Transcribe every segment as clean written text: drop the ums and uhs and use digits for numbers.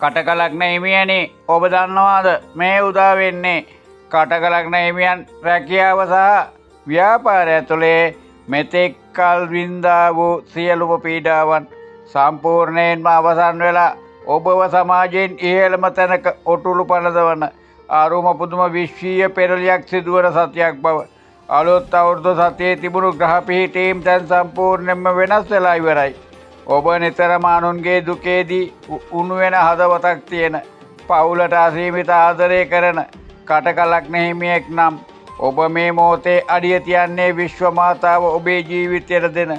කටකලක්න හිමියනි, ඔබ දන්නවාද මේ උදා වෙන්නේ කටකලක්න හිමියන් රැකියාව සහ ව්‍යාපාරය ඇතුළේ මෙතෙක් කල් වින්දා වූ සියලුම පීඩාවන් සම්පූර්ණයෙන්ම අවසන් වෙලා ඔබව සමාජයෙන් ඉහළම තැනක ඔටුළු පනදවන අරුම පුදුම විශ්වීය පෙරලියක් සිදුවන සතියක් බව අලුත් අවුරුදු සතියේ තිබුණු ග්‍රහ පිහිටීම් දැන් සම්පූර්ණයෙන්ම වෙනස් වෙලා ඉවරයි. ඔබ නිතරම අනුන්ගේ දුකේදී උණු වෙන හදවතක් තියෙන පවුලට අසීමිත ආදරය කරන කටකලක්න හිමියෙක් නම් ඔබ මේ මොහොතේ අඩිය තියන්නේ විශ්ව මාතාව ඔබේ ජීවිතයට දෙන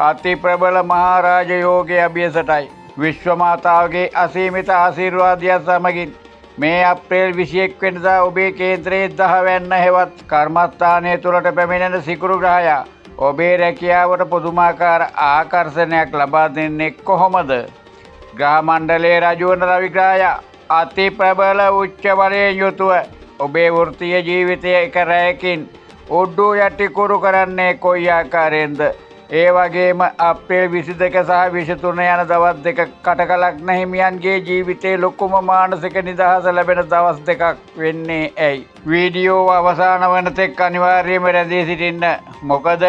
අති ප්‍රබල මහරජ යෝගයේ අභියසටයි. විශ්ව මාතාවගේ අසීමිත ආශිර්වාදය සමගින් මේ අප්‍රේල් 21 වෙනිදා ඔබේ කේන්ද්‍රයේ 10 වැන්න හෙවත් කර්මස්ථානයේ තුලට පැමිණෙන සිකුරු ග්‍රහයා ඔබේ රැකියාවට පුදුමාකාර ආකර්ෂණයක් ලබා දෙන්නේ කොහොමද? ග්‍රහ මණ්ඩලයේ රජවන රවි ග්‍රහයා අති ප්‍රබල උච්ච බලයෙන් යුතුව ඔබේ වෘත්තීය ජීවිතයේ එක රැයකින් උඩු යටි කුරු කරන්නේ කොයි ආකාරයෙන්ද? ඒ වගේම අප්‍රේල් 22 සහ 23 යන දවස් දෙක කටකලක්න හිමියන්ගේ ජීවිතයේ ලොකුම මානසික නිදහස ලැබෙන දවස් දෙකක් වෙන්නේ ඇයි? වීඩියෝ අවසාන වන තෙක් අනිවාර්යයෙන්ම රැඳී සිටින්න. මොකද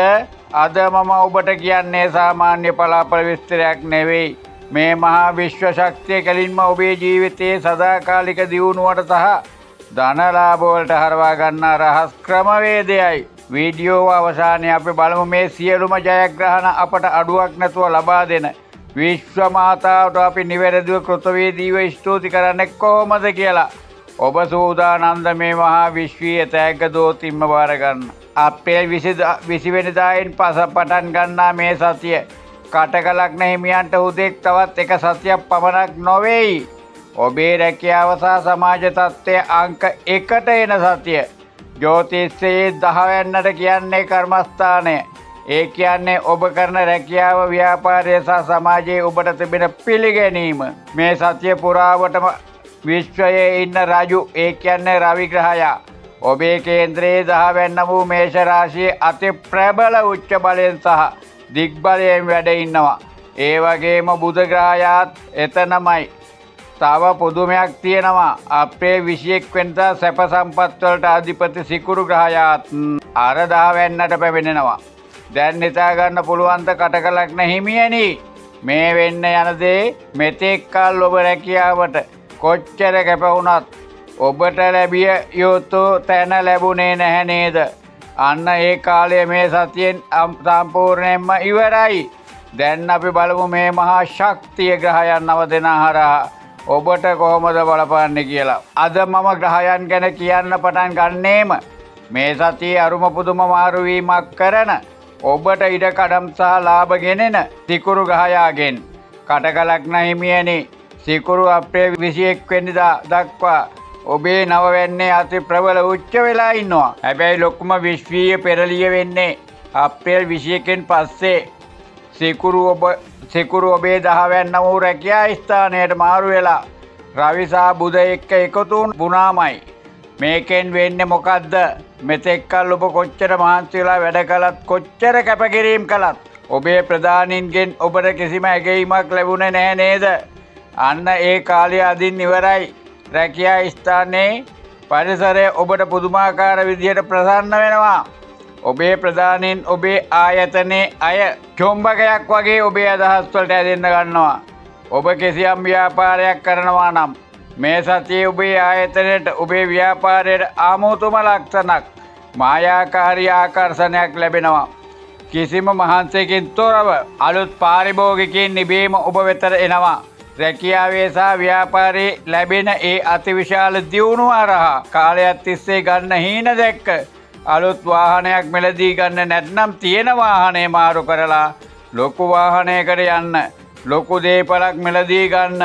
අද මම ඔබට කියන්නේ සාමාන්‍ය පලාපල විස්තරයක් නෙවෙයි. මේ මහා විශ්ව ශක්තිය කලින්ම ඔබේ ජීවිතයේ සදාකාලික දියුණුවට සහ ධනලාභ වලට හරවා ගන්නා රහස් ක්‍රමවේදයයි. වීඩියෝ අවසානයේ අපි බලමු මේ සියලුම ජයග්‍රහණ අපට අඩුවක් නැතුව ලබා දෙන විශ්ව මාතාවට අපි නිවැරදිව කෘතවේදීව ස්තුති කරන්නේ කොහොමද කියලා. ඔබ සූදානම්ද මේ මහා විශ්වීය තෑග්ග දෝතිම්ම බාර ගන්න. අප්‍රේල් 20 වෙනිදායින් පටන් ගන්නා මේ සතිය කටකලක්න හිමියන්ට උදෙක් තවත් එක සතියක් පමණක් නොවේයි. ඔබේ රැකියාව සහ සමාජ තත්ත්වය අංක 1ට එන සතිය. ජ්‍යොතිෂයේ 10 වැන්නට කියන්නේ කර්මස්ථානය. ඒ කියන්නේ ඔබ කරන රැකියාව, ව්‍යාපාරය සහ සමාජයේ ඔබට තිබෙන පිළිගැනීම. මේ සතිය පුරාවටම විශ්වයේ ඉන්න රජු, ඒ කියන්නේ රවි ග්‍රහයා ඔබේ කේන්ද්‍රයේ 10 වැන්න වූ මේෂ රාශියේ අති ප්‍රබල උච්ච බලයෙන් සහ දිග්බලයෙන් වැඩ ඉන්නවා. ඒ වගේම බුධ ග්‍රහයාත් එතනමයි. තව පුදුමයක් තියෙනවා. අප්‍රේල් 21 වෙනිදා සැප සම්පත් වලට අධිපති සිකුරු ග්‍රහයාත් අර 10 වැන්නට පැමිණෙනවා. දැන් හිතා ගන්න පුළුවන් ද කටකලක්න හිමියනි, මේ වෙන්න යන දේ මෙතෙක් කල් ඔබ රැකියාවට කොච්චර කැප වුණත් ඔබට ලැබිය යුතු තැන ලැබුණේ නැහැ නේද? අන්න ඒ කාලය මේ සතියෙන් සම්පූර්ණයෙන්ම ඉවරයි. දැන් අපි බලමු මේ මහා ශක්තිය ග්‍රහයන් නවදෙනා හරහා ඔබට කොහොමද බලපාන්නේ කියලා. අද මම ග්‍රහයන් ගැන කියන්න පටන් ගන්නේම මේ සතියේ අරුම පුදුම මාරු වීමක් කරන ඔබට ඉඩ කඩම් සහ ලාභ ගෙනෙන සිකුරු ග්‍රහයාගෙන්. කටකලක්න හිමියනි, සිකුරු අප්‍රේල් 21 වෙනිදා දක්වා ඔබේ නව වෙන්නේ අති ප්‍රබල උච්ච වෙලා ඉන්නවා. හැබැයි ලොකුම විශ්වීය පෙරලිය වෙන්නේ අප්‍රේල් 21න් පස්සේ. සිකුරු ඔබේ 10 වැන්න වූ රැකියා ස්ථානයට මාරු වෙලා රවි සහ බුධ එක්ක එකතු වුණාමයි. මේකෙන් වෙන්නේ මොකද්ද? මෙතෙක් කල් ඔබ කොච්චර මහන්සි වෙලා වැඩ කළත්, කොච්චර කැපකිරීම කළත් ඔබේ ප්‍රධානීන්ගෙන් ඔබට කිසිම ඇගීමක් ලැබුණේ නැහැ නේද? අන්න ඒ කාලය අදින් ඉවරයි. රැකියා ස්ථානයේ පරිසරය ඔබට පුදුමාකාර විදිහට ප්‍රසන්න වෙනවා. ඔබේ ප්‍රධානීන් ඔබේ ආයතනයේ අය චොම්බකයක් වගේ ඔබේ අදහස් වලට ඇදෙන්න ගන්නවා. ඔබ කිසියම් ව්‍යාපාරයක් කරනවා නම් මේ සතියේ ඔබේ ආයතනයට, ඔබේ ව්‍යාපාරයට ආමෝතුම ලක්ෂණක්, මායාකාරී ආකර්ෂණයක් ලැබෙනවා. කිසිම මහන්සියකින් තොරව අලුත් පාරිභෝගිකයින් නිබේම ඔබ වෙතට එනවා. රැකියාවේ සහ ව්‍යාපාරයේ ලැබෙන ඒ අතිවිශාල දියුණුව හරහා කාලයක් තිස්සේ ගන්න හීන දැක්ක අලුත් වාහනයක් මිලදී ගන්න නැත්නම් තියෙන වාහනේ මාරු කරලා ලොකු වාහනයකට යන්න, ලොකු දේපලක් මිලදී ගන්න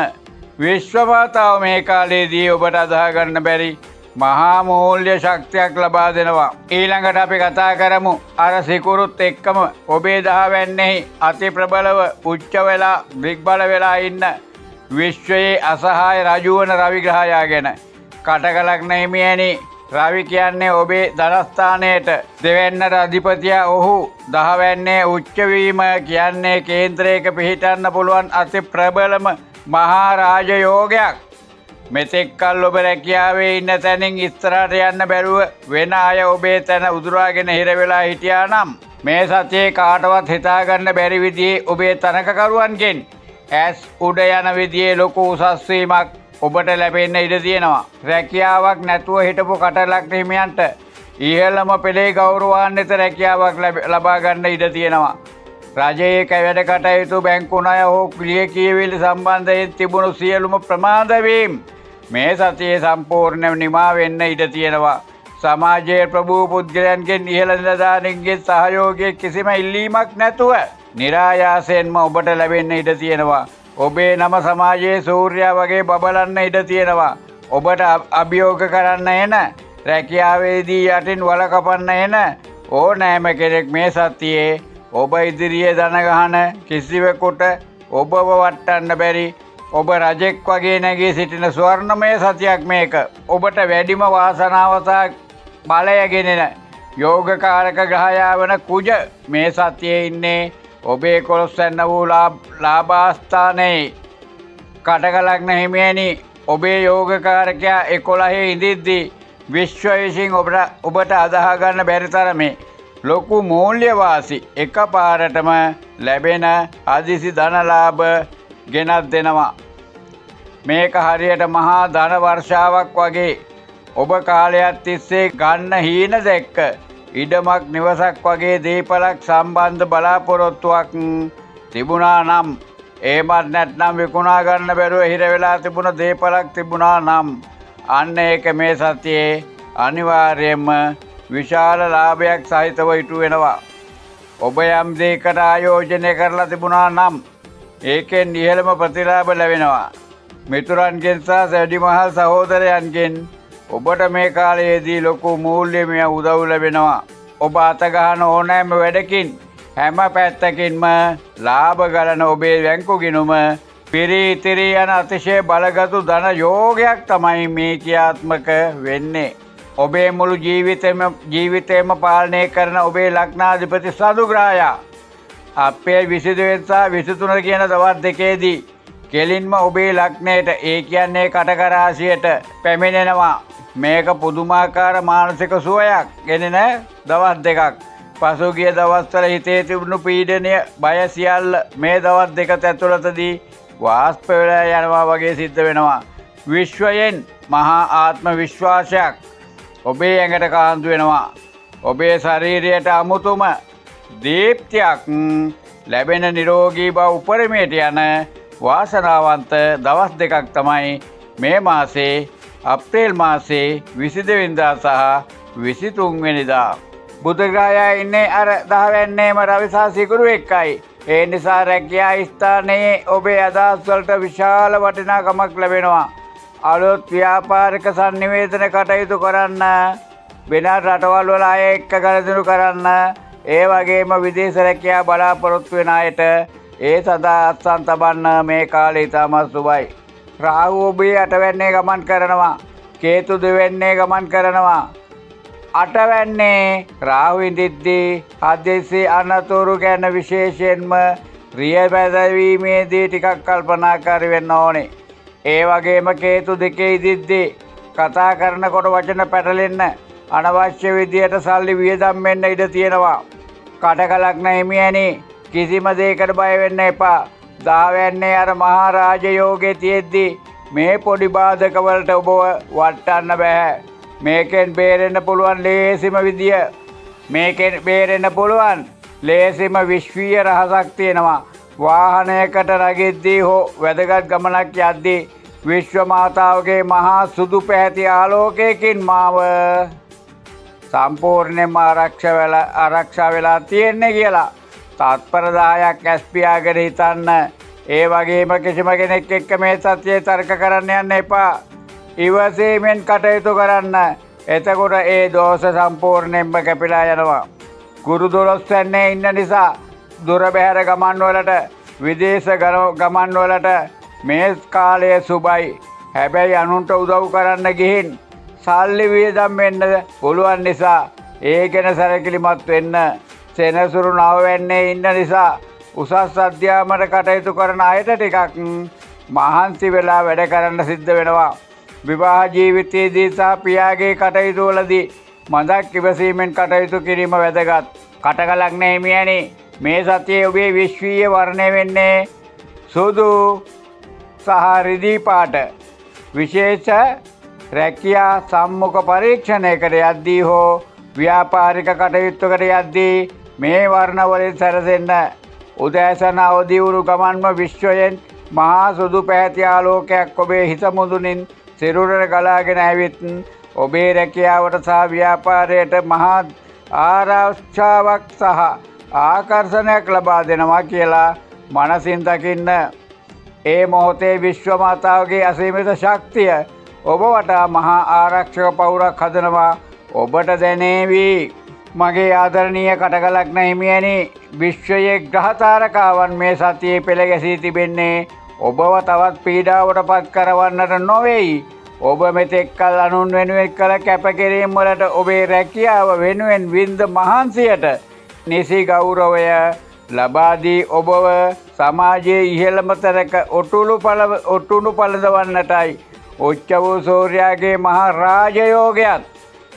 විශ්ව මාතාව මේ කාලේදී ඔබට අදහා ගන්න බැරි මහා මූල්‍ය ශක්තියක් ලබා දෙනවා. ඊළඟට අපි කතා කරමු අර සිකුරුත් එක්කම ඔබේ 10 වැන්නේහි අති ප්‍රබලව උච්ච වෙලා දිග්බල වෙලා ඉන්න විශ්වයේ අසහාය රජු වන රවි ග්‍රහයා ගැන. කටකලක්න හිමියනි, රවි කියන්නේ ඔබේ ධනස්ථානයට දෙවැන්නට අධිපතියා. ඔහු 10 වැන්නේ උච්ච වීම කියන්නේ කේන්ද්‍රයක පිහිටන්න පුළුවන් අති ප්‍රබලම මහා රාජ යෝගයක්. මෙතෙක් කල් ඔබ රැකියාවේ ඉන්න තැනින් ඉස්සරහට යන්න බැරුව වෙන අය ඔබේ තැන උදුරාගෙන හිර වෙලා හිටියා නම් මේ සතියේ කාටවත් හිතාගන්න බැරි විදිහේ ඔබේ තනකකරුවන්ගෙන් ඇස් උඩ යන විදිහේ ලොකු උසස් වීමක් ඔබට ලැබෙන්න ඉඩ තියෙනවා. රැකියාවක් නැතුව හිටපු කටලක් හිමියන්ට ඉහළම පෙළේ ගෞරවාන්විත රැකියාවක් ලබා ගන්න ඉඩ තියෙනවා. රජයේ වැඩ කටයුතු බැංකු ණය හෝ ක්‍රියා කියවිලි සම්බන්ධයෙන් තිබුණු සියලුම ප්‍රමාද වීම මේ සතියේ සම්පූර්ණයෙන් නිමා වෙන්න ඉඩ තියෙනවා. සමාජයේ ප්‍රභූ පුද්ගලයන්ගෙන් ඉහළ නිලධාරීන්ගෙන් සහයෝගයේ කිසිම ඉල්ලීමක් නැතුව નિરાයාසයෙන්ම ඔබට ලැබෙන්න ඉඩ තියෙනවා. ඔබේ නම සමාජයේ සූර්යයා වගේ බබලන්න ඉඩ තියෙනවා. ඔබට අභියෝග කරන්න එන රැකියාවේදී යටින් වල කපන්න එන ඕනෑම කෙනෙක් මේ සතියේ ඔබ ඉදිරියේ දන ගහන කිසිවෙකුට ඔබව වටන්න බැරි ඔබ රජෙක් වගේ නැගී සිටින ස්වර්ණමය සතියක් මේක. ඔබට වැඩිම වාසනාව සහ බලය ගෙනෙන යෝගකාරක ග්‍රහයා වන කුජ මේ සතියේ ඉන්නේ ඔබේ 11 වූ ලාභාස්ථානයේ. කටකලග්න හිමියනි, ඔබේ යෝගකාරකයා 11 ඉඳිද්දී විශ්ව විසින් ඔබට අදහා ගන්න බැරි තරමේ ලොකු මූල්‍යවාසි එකපාරටම ලැබෙන හදිසි ධනලාභ ගෙනත් දෙනවා. මේක හරියට මහා ධන වර්ෂාවක් වගේ. ඔබ කාලයක් තිස්සේ ගන්න හීන දැක්ක ඉඩමක් නිවසක් වගේ දීපලක් සම්බන්ධ බලාපොරොත්තුවක් තිබුණා නම්, එහෙමත් නැත්නම් විකුණා ගන්න බැරුව හිර වෙලා තිබුණ දීපලක් තිබුණා නම්, අන්න ඒක මේ සතියේ අනිවාර්යයෙන්ම විශාල ලාභයක් සහිතව ඉටු වෙනවා. ඔබ යම් දෙයකට ආයෝජනය කරලා තිබුණා නම් ඒකෙන් ඉහළම ප්‍රතිලාභ ලැබෙනවා. මිතුරන්ගෙන් සහ වැඩිමහල් සහෝදරයන්ගෙන් ඔබට මේ කාලයේදී ලොකු මූල්‍යමය උදව් ලැබෙනවා. ඔබ අතගහන ඕනෑම වැඩකින් හැම පැත්තකින්ම ලාභ ගලන ඔබේ බැංකු ගිණුම පිරී ඉතිරී යන අතිශය බලගතු ධන යෝගයක් තමයි මේ ක්‍රියාත්මක වෙන්නේ. ඔබේ මුළු ජීවිතේම පාලනය කරන ඔබේ ලග්නාධිපති සදුග්‍රහයා අප්‍රේල් 22 සහ 23 කියන දවස් දෙකේදී කෙලින්ම ඔබේ ලග්නයට, ඒ කියන්නේ කටක රාශියට පැමිණෙනවා. මේක පුදුමාකාර මානසික සුවයක් ගෙනෙන දවස් දෙකක්. පසුගිය දවස්වල හිතේ තිබුණු පීඩනය, බය සියල්ල මේ දවස් දෙක ඇතුළතදී වාස්ප වෙලා යනවා වගේ සිද්ධ වෙනවා. විශ්වයෙන් මහා ආත්ම විශ්වාසයක් ඔබේ ඇඟට කාන්දු වෙනවා. ඔබේ ශරීරයට අමුතුම දීප්තියක් ලැබෙන නිරෝගී බව උපරිමයට යන වාසනාවන්ත දවස් දෙකක් තමයි මේ මාසේ අප්‍රේල් මාසේ 22 වෙනිදා සහ 23 වෙනිදා. බුධ ග්‍රහයා ඉන්නේ අර 10 වෙනිදේම රවි සහ සිකුරු එක්කයි. ඒ නිසා රැකියා ස්ථානයේ ඔබේ අදහස් වලට විශාල වටිනාකමක් ලැබෙනවා. අලුත් ව්‍යාපාරික සංනිවේදන කටයුතු කරන්න, වෙන රටවල් වල අය එක්ක ගනුදෙනු කරන්න, ඒ වගේම විදේශ රැකියා බලාපොරොත්තු වෙන අයට ඒ සදා අත්සන් තබන්න මේ කාලේ ඉතාමත් සුබයි. රාහු ඔබේ 8 වෙනිදේ ගමන් කරනවා. කේතු 2 වෙනිදේ ගමන් කරනවා. 8 වෙනිදේ රාහු ඉඳිද්දී හදිසි අනතුරු ගැන විශේෂයෙන්ම රිය බැදවීමේදී ටිකක් කල්පනාකාරී වෙන්න ඕනේ. ඒ වගේම කේතු 2 ඉදිද්දී කතා කරනකොට වචන පැටලෙන්න, අනවශ්‍ය විදියට සල්ලි වියදම් වෙන්න ඉඩ තියෙනවා. කටකලග්න හිමියනි, කිසිම දෙයකට බය වෙන්න එපා. 10 වෙනිදේ අර මහා රාජයෝගේ තියෙද්දී මේ පොඩි බාධක වලට ඔබව වටන්න බෑ. මේකෙන් බේරෙන්න පුළුවන් ලේසිම විශ්වීය රහසක් තියෙනවා. වාහනයකට රගෙද්දී හෝ වැදගත් ගමනක් යද්දී විශ්ව මාතාවගේ මහා සුදු පැහැති ආලෝකයකින් මාව සම්පූර්ණයෙන්ම ආරක්ෂා වෙලා තියෙන්නේ කියලා තත්පර 10ක් ඇස් පියාගෙන හිතන්න. ඒ වගේම කිසිම කෙනෙක් එක්ක මේ සත්‍යය තර්ක කරන්න යන්න එපා. ඉවසීමෙන් කටයුතු කරන්න. එතකොට ඒ දෝෂ සම්පූර්ණයෙන්ම කැපිලා යනවා. ගුරු 12 වෙනිදේ ඉන්න නිසා දුර බැහැර ගමන් වලට, විදේශ ගමන් වලට මේ කාලය සුබයි. හැබැයි අනුන්ට උදව් කරන්න ගිහින් සල්ලි වියදම් වෙන්න පුළුවන් නිසා ඒ ගැන සැලකිලිමත් වෙන්න. සෙනසුරු 9 වෙනිදේ ඉන්න නිසා උසස් අධ්‍යාපනයට කටයුතු කරන අයට ටිකක් මහන්සි වෙලා වැඩ කරන්න සිද්ධ වෙනවා. විවාහ ජීවිතයේදී සහ පියාගේ කටයුතුවලදී මඳක් ඉවසීමෙන් කටයුතු කිරීම වැදගත්. කටකලක් හිමියනි, මේ සතියේ ඔබේ විශ්වීය වර්ණය වෙන්නේ සුදු සහ රිදී පාට. විශේෂ රැකියා සම්මුඛ පරීක්ෂණයකට යද්දී හෝ ව්‍යාපාරික කටයුත්තකට යද්දී මේ වර්ණවලින් සැරසෙන්න. උදෑසන අවදි වූ ගමන්ම විශ්වයෙන් මහා සුදු පැහැති ආලෝකයක් ඔබේ හිස මුදුනින් සිරුරට ගලාගෙන ඇවිත් ඔබේ රැකියාවට සහ ව්‍යාපාරයට මහා ආරක්ෂාවක් සහ ආකර්ෂණයක් ලබා දෙනවා කියලා මනසින් දකින්න. ඒ මොහොතේ විශ්ව මාතාවගේ අසීමිත ශක්තිය ඔබ වටා මහා ආරක්ෂක පවුරක් හදනවා ඔබට දැනේවි. මගේ ආදරණීය කටකලක් හිමියනි, විශ්වයේ ග්‍රහතාරකාවන් මේ සතියේ පෙළ ගැසී තිබෙන්නේ ඔබව තවත් පීඩාවට පත් කරවන්නට නොවේයි. ඔබ මෙතෙක් කල අනුන් වෙනුවෙන් කළ කැපකිරීම් වලට ඔබේ රැකියාව වෙනුවෙන් වින්ද මහන්සියට නිසි ගෞරවය ලබා දී ඔබව සමාජයේ ඉහළම තැනක ඔටුනු පළඳවන්නටයි උච්ච වූ සූර්යාගේ මහා රාජයෝගයත්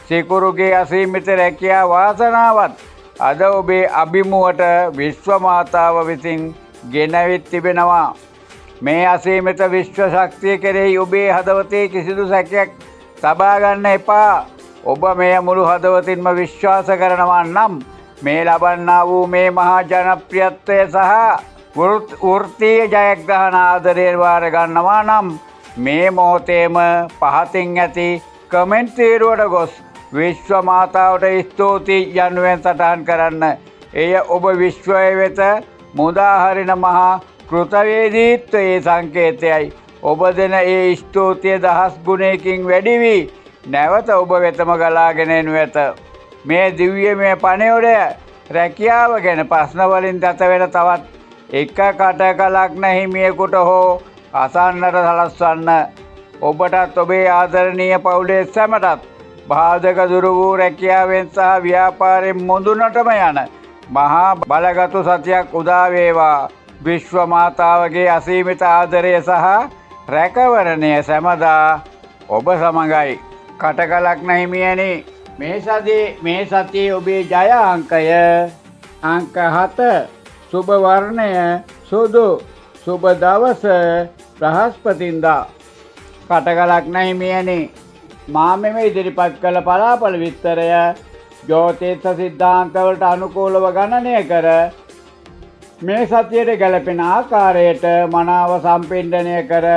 සිකුරුගේ අසීමිත රැකියා වාසනාවත් අද ඔබේ අභිමුවට විශ්ව මාතාව විසින් ගෙනවිත් තිබෙනවා. මේ අසීමිත විශ්ව ශක්තිය කෙරෙහි ඔබේ හදවතේ කිසිදු සැකයක් තබා ගන්න එපා. ඔබ මෙය මුළු හදවතින්ම විශ්වාස කරනවා නම් මේ ලබන්නා වූ මේ මහා ජනප්‍රියත්වය සහ වෘත්තීය ජයග්‍රහණ ආදරයෙන් වාර ගන්නවා නම් මේ මොහොතේම පහතින් ඇති කමෙන්ට් තීරුවට ගොස් විශ්ව මාතාවට ස්තුතියි යනුවෙන් සටහන් කරන්න. එය ඔබ විශ්වය වෙත මුදාහරින මහා කෘතවේදීත්වයේ සංකේතයයි. ඔබ දෙන ඒ ස්තුතිය දහස් ගුණයකින් වැඩි වී නැවත ඔබ වෙතම ගලාගෙන එනු ඇත. මේ දිව්‍යමය පණිවුඩය රැකියාව ගැන ප්‍රශ්න වලින් දත වෙන තවත් එක කටකලක් හිමියෙකුට හෝ අසන්නට සලස්වන්න. ඔබටත් ඔබේ ආදරණීය පවුලේ සැමටත් බාධක දුරු වූ රැකියාවෙන් සහ ව්‍යාපාරයෙන් මුදුනටම යන මහා බලගතු සතියක් උදා වේවා. විශ්ව මාතාවගේ අසීමිත ආදරය සහ රැකවරණය සැමදා ඔබ සමගයි. කටකලක් හිමියනි, මේ සතියේ ඔබේ ජය අංකය අංක 7. සුබ වර්ණය සුදු. සුබ දවස බ්‍රහස්පතින්දා. කටකලක් හිමියනි, මා මෙම ඉදිරිපත් කළ පලාපල විස්තරය ජ්‍යොතිෂ සිද්ධාන්තවලට අනුකූලව ගණනය කර මේ සතියට ගැලපෙන ආකාරයට මනාව සම්පින්ඩනය කර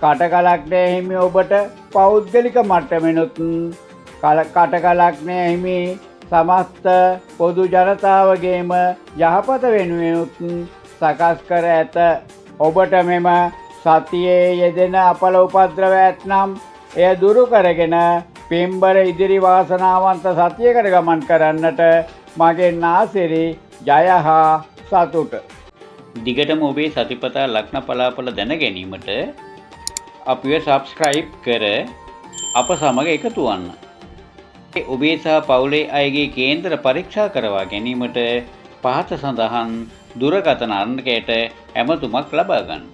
කටකලක්නය හිමි ඔබට පෞද්ගලික මට්ටමෙනුත් කටකලක්නය හිමි සමස්ත පොදු ජනතාවගේම යහපත වෙනුවෙනුත් සකස් කර ඇත. ඔබට මෙම සතියේ යෙදෙන අපල උපද්‍රව ඇත්නම් එය දුරු කරගෙන පින්බර ඉදිරි වාසනාවන්ත සතියකට ගමන් කරන්නට මගෙන් ආසිරි ජය හා සතුට. දිගටම ඔබේ සතිපතා ලග්න පලාපල දැන ගැනීමට අපිව සබ්ස්ක්‍රයිබ් කර අප සමග එකතු වන්න. ඔබේ සහ පවුලේ අයගේ කේන්දර පරීක්ෂා කරවා ගැනීමට පහත සඳහන් දුරකථන අංකයට ඇමතුමක් ලබා ගන්න.